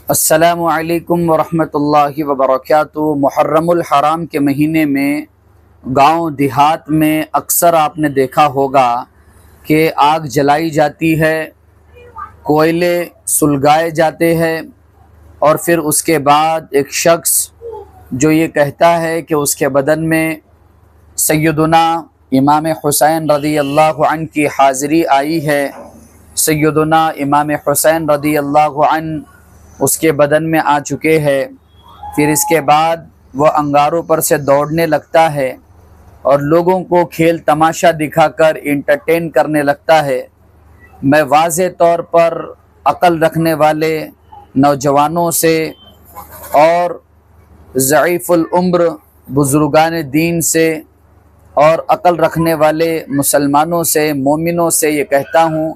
السلام علیکم ورحمۃ اللہ وبرکاتہ۔ محرم الحرام کے مہینے میں گاؤں دیہات میں اکثر آپ نے دیکھا ہوگا کہ آگ جلائی جاتی ہے، کوئلے سلگائے جاتے ہیں، اور پھر اس کے بعد ایک شخص جو یہ کہتا ہے کہ اس کے بدن میں سیدنا امام حسین رضی اللہ عنہ کی حاضری آئی ہے، سیدنا امام حسین رضی اللہ عنہ اس کے بدن میں آ چکے ہیں، پھر اس کے بعد وہ انگاروں پر سے دوڑنے لگتا ہے اور لوگوں کو کھیل تماشا دکھا کر انٹرٹین کرنے لگتا ہے۔ میں واضح طور پر عقل رکھنے والے نوجوانوں سے اور ضعیف العمر بزرگان دین سے اور عقل رکھنے والے مسلمانوں سے، مومنوں سے یہ کہتا ہوں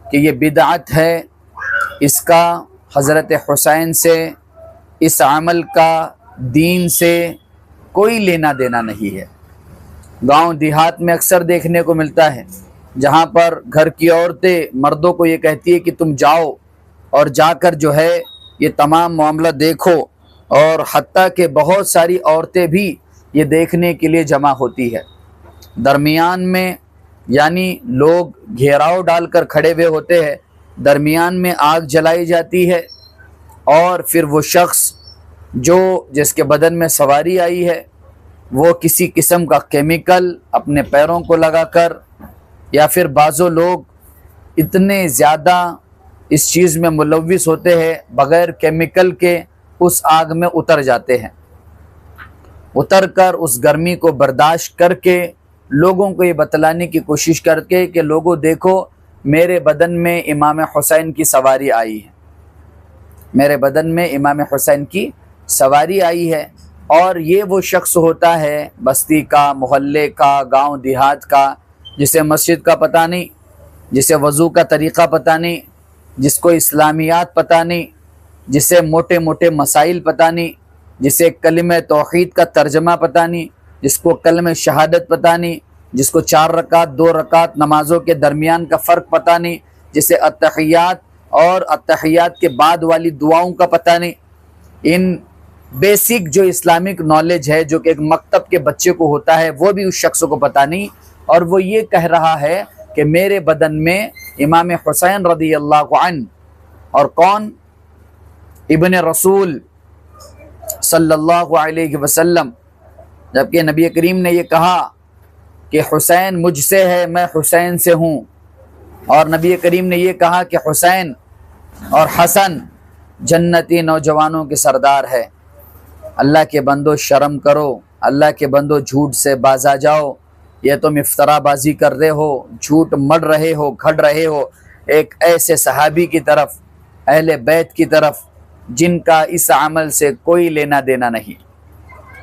کہ یہ بدعت ہے، اس کا حضرت حسین سے، اس عمل کا دین سے کوئی لینا دینا نہیں ہے۔ گاؤں دیہات میں اکثر دیکھنے کو ملتا ہے جہاں پر گھر کی عورتیں مردوں کو یہ کہتی ہے کہ تم جاؤ اور جا کر جو ہے یہ تمام معاملہ دیکھو، اور حتیٰ کہ بہت ساری عورتیں بھی یہ دیکھنے کے لیے جمع ہوتی ہے۔ درمیان میں یعنی لوگ گھیراؤ ڈال کر کھڑے ہوئے ہوتے ہیں، درمیان میں آگ جلائی جاتی ہے، اور پھر وہ شخص جس کے بدن میں سواری آئی ہے وہ کسی قسم کا کیمیکل اپنے پیروں کو لگا کر، یا پھر بعضوں لوگ اتنے زیادہ اس چیز میں ملوث ہوتے ہیں بغیر کیمیکل کے اس آگ میں اتر جاتے ہیں، اتر کر اس گرمی کو برداشت کر کے لوگوں کو یہ بتلانے کی کوشش کرتے کہ لوگوں دیکھو میرے بدن میں امام حسین کی سواری آئی ہے، میرے بدن میں امام حسین کی سواری آئی ہے۔ اور یہ وہ شخص ہوتا ہے بستی کا، محلے کا، گاؤں دیہات کا، جسے مسجد کا پتہ نہیں، جسے وضو کا طریقہ پتہ نہیں، جس کو اسلامیات پتہ نہیں، جسے موٹے موٹے مسائل پتہ نہیں، جسے کلمہ توحید کا ترجمہ پتہ نہیں، جس کو کلمہ شہادت پتہ نہیں، جس کو 4 رکعت 2 رکعت نمازوں کے درمیان کا فرق پتہ نہیں، جسے اتحیات اور اتحیات کے بعد والی دعاؤں کا پتہ نہیں، ان بیسک جو اسلامک نالج ہے جو کہ ایک مکتب کے بچے کو ہوتا ہے وہ بھی اس شخص کو پتہ نہیں، اور وہ یہ کہہ رہا ہے کہ میرے بدن میں امام حسین رضی اللہ عنہ، اور کون؟ ابن رسول صلی اللہ علیہ وسلم، جبکہ نبی کریم نے یہ کہا کہ حسین مجھ سے ہے، میں حسین سے ہوں، اور نبی کریم نے یہ کہا کہ حسین اور حسن جنتی نوجوانوں کے سردار ہے۔ اللہ کے بندو شرم کرو، اللہ کے بندو جھوٹ سے باز آ جاؤ، یہ تم افطرا بازی کر رہے ہو، جھوٹ مڑ رہے ہو، گھڑ رہے ہو ایک ایسے صحابی کی طرف، اہل بیت کی طرف، جن کا اس عمل سے کوئی لینا دینا نہیں۔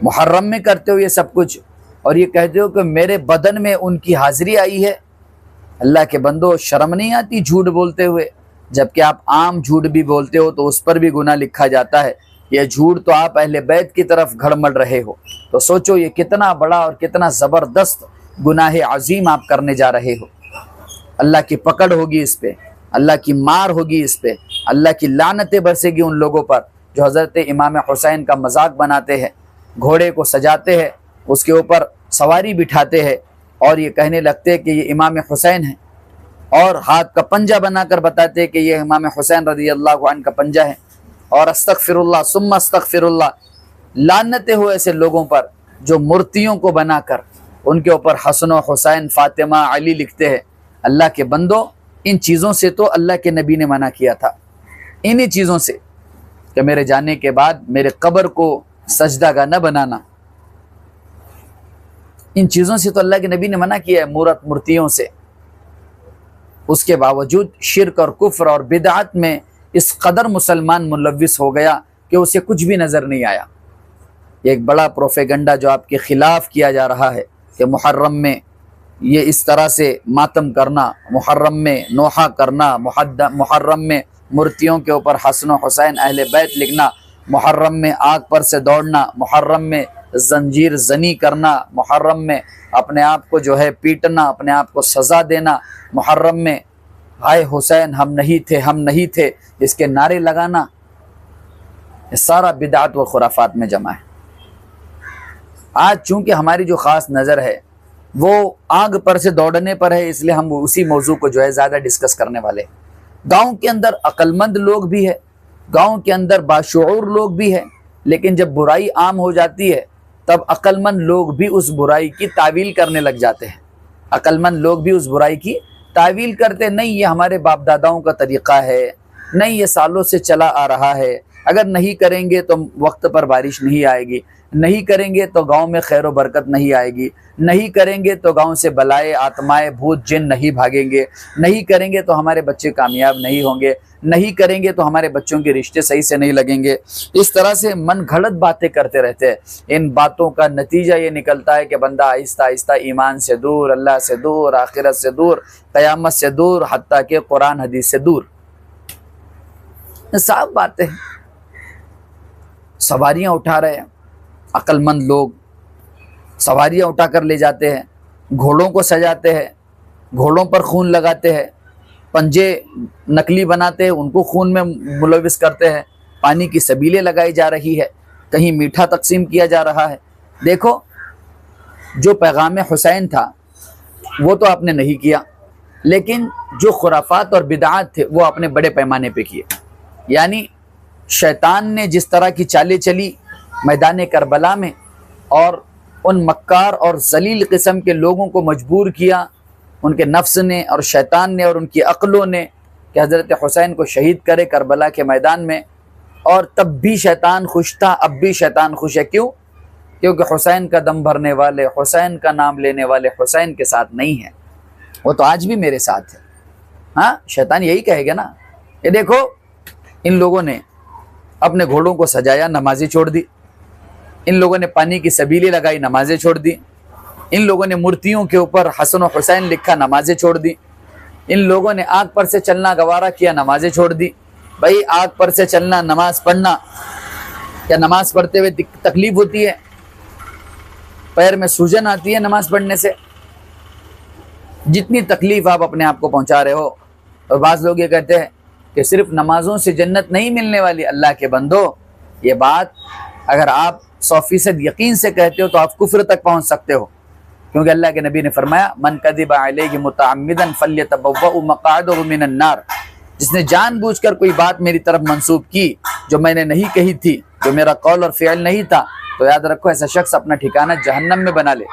محرم میں کرتے ہو یہ سب کچھ، اور یہ کہتے ہو کہ میرے بدن میں ان کی حاضری آئی ہے۔ اللہ کے بندو شرم نہیں آتی جھوٹ بولتے ہوئے؟ جبکہ آپ عام جھوٹ بھی بولتے ہو تو اس پر بھی گناہ لکھا جاتا ہے، یہ جھوٹ تو آپ اہل بیت کی طرف گھڑ مڑ رہے ہو، تو سوچو یہ کتنا بڑا اور کتنا زبردست گناہ عظیم آپ کرنے جا رہے ہو۔ اللہ کی پکڑ ہوگی اس پہ، اللہ کی مار ہوگی اس پہ، اللہ کی لعنتیں برسے گی ان لوگوں پر جو حضرت امام حسین کا مذاق بناتے ہیں، گھوڑے کو سجاتے ہیں، اس کے اوپر سواری بٹھاتے ہیں اور یہ کہنے لگتے کہ یہ امام حسین ہے، اور ہاتھ کا پنجہ بنا کر بتاتے کہ یہ امام حسین رضی اللہ عنہ کا پنجہ ہے، اور استغفر اللہ ثم استغفر اللہ۔ لعنتیں ہو ایسے لوگوں پر جو مورتیوں کو بنا کر ان کے اوپر حسن و حسین، فاطمہ، علی لکھتے ہیں۔ اللہ کے بندو ان چیزوں سے تو اللہ کے نبی نے منع کیا تھا، انہی چیزوں سے کہ میرے جانے کے بعد میرے قبر کو سجدہ گاہ نہ بنانا، ان چیزوں سے تو اللہ کے نبی نے منع کیا ہے، مورتیوں سے۔ اس کے باوجود شرک اور کفر اور بدعت میں اس قدر مسلمان ملوث ہو گیا کہ اسے کچھ بھی نظر نہیں آیا۔ یہ ایک بڑا پروپیگنڈا جو آپ کے خلاف کیا جا رہا ہے کہ محرم میں یہ اس طرح سے ماتم کرنا، محرم میں نوحہ کرنا، محرم میں مورتیوں کے اوپر حسن و حسین اہل بیت لکھنا، محرم میں آگ پر سے دوڑنا، محرم میں زنجیر زنی کرنا، محرم میں اپنے آپ کو جو ہے پیٹنا، اپنے آپ کو سزا دینا، محرم میں ہائے حسین ہم نہیں تھے، ہم نہیں تھے، اس کے نعرے لگانا، یہ سارا بدعت و خرافات میں جمع ہے۔ آج چونکہ ہماری جو خاص نظر ہے وہ آگ پر سے دوڑنے پر ہے، اس لیے ہم اسی موضوع کو جو ہے زیادہ ڈسکس کرنے والے ہیں۔ گاؤں کے اندر عقل مند لوگ بھی ہے، گاؤں کے اندر باشعور لوگ بھی ہے، لیکن جب برائی عام ہو جاتی ہے تب عقل مند لوگ بھی اس برائی کی تعویل کرنے لگ جاتے ہیں۔ عقل مند لوگ بھی اس برائی کی تعویل کرتے، نہیں یہ ہمارے باپ داداؤں کا طریقہ ہے، نہیں یہ سالوں سے چلا آ رہا ہے، اگر نہیں کریں گے تو وقت پر بارش نہیں آئے گی، نہیں کریں گے تو گاؤں میں خیر و برکت نہیں آئے گی، نہیں کریں گے تو گاؤں سے بلائے آتمائے بھوت جن نہیں بھاگیں گے، نہیں کریں گے تو ہمارے بچے کامیاب نہیں ہوں گے، نہیں کریں گے تو ہمارے بچوں کے رشتے صحیح سے نہیں لگیں گے۔ اس طرح سے من گھڑت باتیں کرتے رہتے ہیں۔ ان باتوں کا نتیجہ یہ نکلتا ہے کہ بندہ آہستہ آہستہ ایمان سے دور، اللہ سے دور، آخرت سے دور، قیامت سے دور، حتیٰ کہ قرآن حدیث سے دور۔ صاف باتیں ہیں۔ سواریاں اٹھا رہے ہیں عقل مند لوگ، سواریاں اٹھا کر لے جاتے ہیں، گھوڑوں کو سجاتے ہیں، گھوڑوں پر خون لگاتے ہیں، پنجے نقلی بناتے ہیں، ان کو خون میں ملوث کرتے ہیں، پانی کی سبیلیں لگائی جا رہی ہے، کہیں میٹھا تقسیم کیا جا رہا ہے۔ دیکھو جو پیغام حسین تھا وہ تو آپ نے نہیں کیا، لیکن جو خرافات اور بدعات تھے وہ آپ نے بڑے پیمانے پہ کیے۔ یعنی شیطان نے جس طرح کی چالیں چلی میدان کربلا میں، اور ان مکار اور ذلیل قسم کے لوگوں کو مجبور کیا ان کے نفس نے اور شیطان نے اور ان کی عقلوں نے کہ حضرت حسین کو شہید کرے کربلا کے میدان میں، اور تب بھی شیطان خوش تھا، اب بھی شیطان خوش ہے۔ کیوں؟ کیونکہ حسین کا دم بھرنے والے، حسین کا نام لینے والے حسین کے ساتھ نہیں ہیں، وہ تو آج بھی میرے ساتھ ہے۔ ہاں، شیطان یہی کہے گا نا، یہ دیکھو ان لوگوں نے اپنے گھوڑوں کو سجایا، نمازیں چھوڑ دی، ان لوگوں نے پانی کی سبیلیں لگائی، نمازیں چھوڑ دی، ان لوگوں نے مورتیوں کے اوپر حسن و حسین لکھا، نمازیں چھوڑ دی، ان لوگوں نے آگ پر سے چلنا گوارا کیا، نمازیں چھوڑ دی۔ بھائی آگ پر سے چلنا، نماز پڑھنا، کیا نماز پڑھتے ہوئے تکلیف ہوتی ہے؟ پیر میں سوجن آتی ہے نماز پڑھنے سے؟ جتنی تکلیف آپ اپنے آپ کو پہنچا رہے ہو۔ اور بعض لوگ یہ کہتے ہیں کہ صرف نمازوں سے جنت نہیں ملنے والی۔ اللہ کے بندو، یہ بات اگر آپ 100% یقین سے کہتے ہو تو آپ کفر تک پہنچ سکتے ہو، کیونکہ اللہ کے نبی نے فرمایا من کذب علیہ متعمدا فلیتبوأ مقعدہ من النار، جس نے جان بوجھ کر کوئی بات میری طرف منسوب کی جو میں نے نہیں کہی تھی، جو میرا قول اور فعل نہیں تھا، تو یاد رکھو ایسا شخص اپنا ٹھکانہ جہنم میں بنا لے۔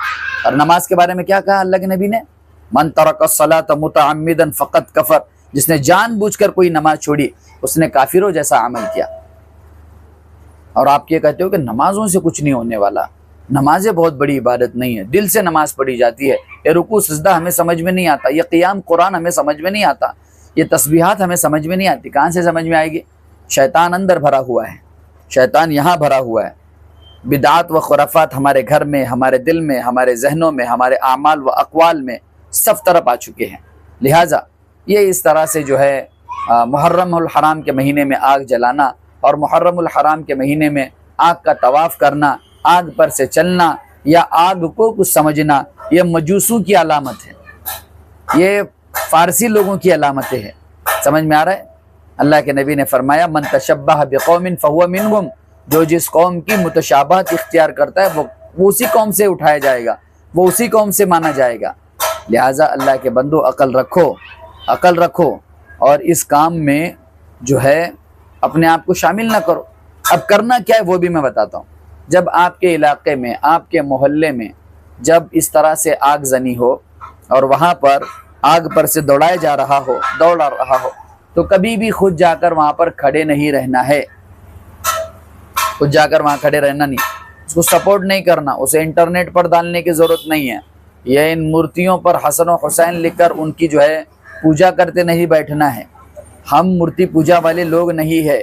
اور نماز کے بارے میں کیا کہا اللہ کے نبی نے؟ من ترک الصلاۃ متعمدا فقد کفر، جس نے جان بوجھ کر کوئی نماز چھوڑی اس نے کافروں جیسا عمل کیا۔ اور آپ یہ کہتے ہو کہ نمازوں سے کچھ نہیں ہونے والا، نمازیں بہت بڑی عبادت نہیں ہے، دل سے نماز پڑھی جاتی ہے، یہ رکوع سجدہ ہمیں سمجھ میں نہیں آتا، یہ قیام قرآن ہمیں سمجھ میں نہیں آتا، یہ تسبیحات ہمیں سمجھ میں نہیں آتی۔ کہاں سے سمجھ میں آئے گی؟ شیطان اندر بھرا ہوا ہے، شیطان یہاں بھرا ہوا ہے۔ بدعات و خرافات ہمارے گھر میں، ہمارے دل میں، ہمارے ذہنوں میں، ہمارے اعمال و اقوال میں سب طرف آ چکے ہیں۔ لہٰذا یہ اس طرح سے جو ہے محرم الحرام کے مہینے میں آگ جلانا اور محرم الحرام کے مہینے میں آگ کا طواف کرنا، آگ پر سے چلنا یا آگ کو کچھ سمجھنا، یہ مجوسوں کی علامت ہے، یہ فارسی لوگوں کی علامتیں ہیں۔ سمجھ میں آ رہا ہے؟ اللہ کے نبی نے فرمایا من تشبہ بقوم فہو منہم، جو جس قوم کی متشابہت اختیار کرتا ہے وہ اسی قوم سے اٹھایا جائے گا، وہ اسی قوم سے مانا جائے گا۔ لہٰذا اللہ کے بندو عقل رکھو، عقل رکھو، اور اس کام میں جو ہے اپنے آپ کو شامل نہ کرو۔ اب کرنا کیا ہے وہ بھی میں بتاتا ہوں۔ جب آپ کے علاقے میں، آپ کے محلے میں جب اس طرح سے آگ زنی ہو اور وہاں پر آگ پر سے دوڑ رہا ہو تو کبھی بھی خود جا کر وہاں پر کھڑے نہیں رہنا ہے، خود جا کر وہاں کھڑے رہنا نہیں، اس کو سپورٹ نہیں کرنا، اسے انٹرنیٹ پر ڈالنے کی ضرورت نہیں ہے، یہ ان مورتیوں پر حسن و حسین لکھ کر ان کی جو ہے پوجا کرتے نہیں بیٹھنا ہے۔ ہم مورتی پوجا والے لوگ نہیں ہے،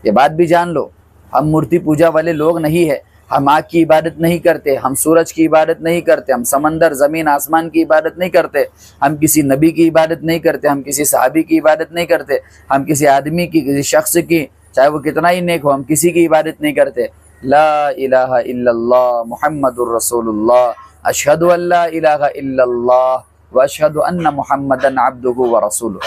یہ بات بھی جان لو، ہم مورتی پوجا والے لوگ نہیں ہے۔ ہم آگ کی عبادت نہیں کرتے، ہم سورج کی عبادت نہیں کرتے، ہم سمندر، زمین، آسمان کی عبادت نہیں کرتے، ہم کسی نبی کی عبادت نہیں کرتے، ہم کسی صحابی کی عبادت نہیں کرتے، ہم کسی آدمی کی، کسی شخص کی، چاہے وہ کتنا ہی نیک ہو، ہم کسی کی عبادت نہیں کرتے۔ لا الہ الا اللہ محمد الرسول اللہ، اشہد ان لا الہ الا اللہ واشہد ان محمدا عبدہ ورسولہ۔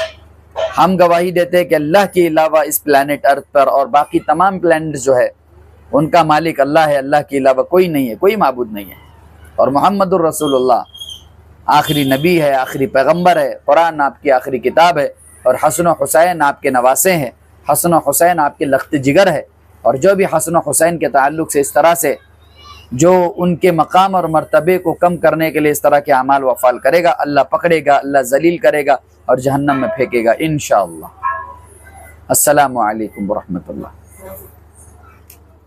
ہم گواہی دیتے ہیں کہ اللہ کے علاوہ اس پلانٹ ارتھ پر اور باقی تمام پلانٹ جو ہے ان کا مالک اللہ ہے، اللہ کے علاوہ کوئی نہیں ہے، کوئی معبود نہیں ہے، اور محمد الرسول اللہ آخری نبی ہے، آخری پیغمبر ہے، قرآن آپ کی آخری کتاب ہے، اور حسن و حسین آپ کے نواسے ہیں، حسن و حسین آپ کے لخت جگر ہے، اور جو بھی حسن و حسین کے تعلق سے اس طرح سے جو ان کے مقام اور مرتبے کو کم کرنے کے لیے اس طرح کے اعمال و افعال کرے گا، اللہ پکڑے گا، اللہ ذلیل کرے گا اور جہنم میں پھینکے گا انشاءاللہ۔ السلام علیکم ورحمۃ اللہ۔